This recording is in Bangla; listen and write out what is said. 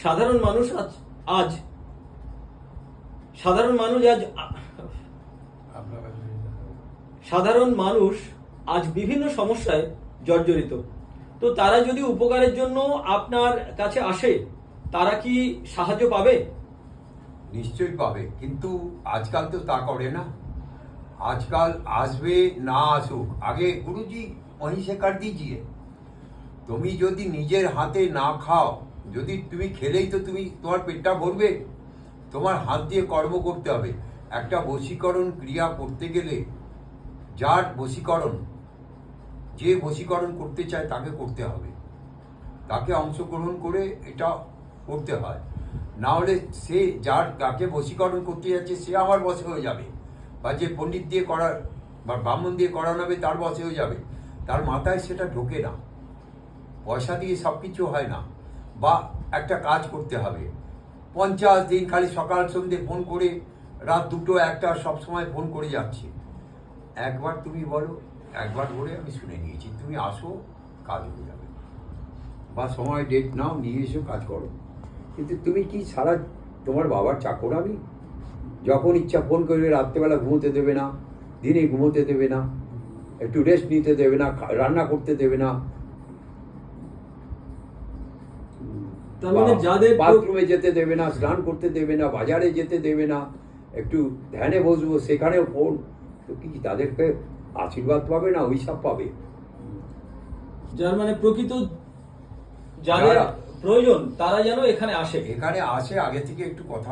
সাধারণ মানুষ আজ সাধারণ মানুষ আজ সাধারণ মানুষ আজ বিভিন্ন সমস্যায় জর্জরিত। তো তারা যদি উপকারের জন্য আপনার কাছে আসে, তারা কি সাহায্য পাবে? নিশ্চয়ই পাবে, কিন্তু আজকাল তো তা করে না। আজকাল আসবে না আসুক, আগে গুরুজি वहीं से कर दीजिए। তুমি যদি নিজের হাতে না খাও, যদি তুমি খেলেই তো তুমি তোমার পেটটা ভরবে, তোমার হাত দিয়ে কর্ম করতে হবে। একটা বশীকরণ ক্রিয়া করতে গেলে যার বশীকরণ, যে বশীকরণ করতে চায় তাকে করতে হবে, তাকে অংশগ্রহণ করে এটা করতে হয়। না হলে সে যাকে বশীকরণ করতে যাচ্ছে সে আমার বশে হয়ে যাবে, বা যে পণ্ডিত দিয়ে করার বা ব্রাহ্মণ দিয়ে করানো হবে তার বশে হয়ে যাবে। তার মাথায় সেটা ঢোকে না, পয়সা দিয়ে সব কিছু হয় না। বা একটা কাজ করতে হবে 50 দিন খালি সকাল সন্ধ্যে ফোন করে, রাত 2টো 1টা সবসময় ফোন করে যাচ্ছে। একবার তুমি বলো, একবার বলে আমি শুনে নিয়েছি, তুমি আসো কাজ হয়ে যাবে, বা সময় ডেট নাও, নিয়ে এসো কাজ করো। কিন্তু তুমি কি সারা তোমার বাবার চাকর? আমি যখন ইচ্ছা ফোন করবে, রাত্রেবেলা ঘুমোতে দেবে না, দিনে ঘুমোতে দেবে না, একটু রেস্ট নিতে দেবে না, রান্না করতে দেবে না, তার মানে যাদের বাথরুমে যেতে দেবে না, স্নান করতে দেবে না, বাজারে যেতে দেবে না, একটু ধ্যানে বসবো সেখানেও ফোন। তো কি তাদেরকে আশীর্বাদ পাবে না অভিশাপ পাবে? যার মানে প্রকৃত যাদের প্রয়োজন তারা যেন এখানে আসে। এখানে আসে, আগে থেকে একটু কথা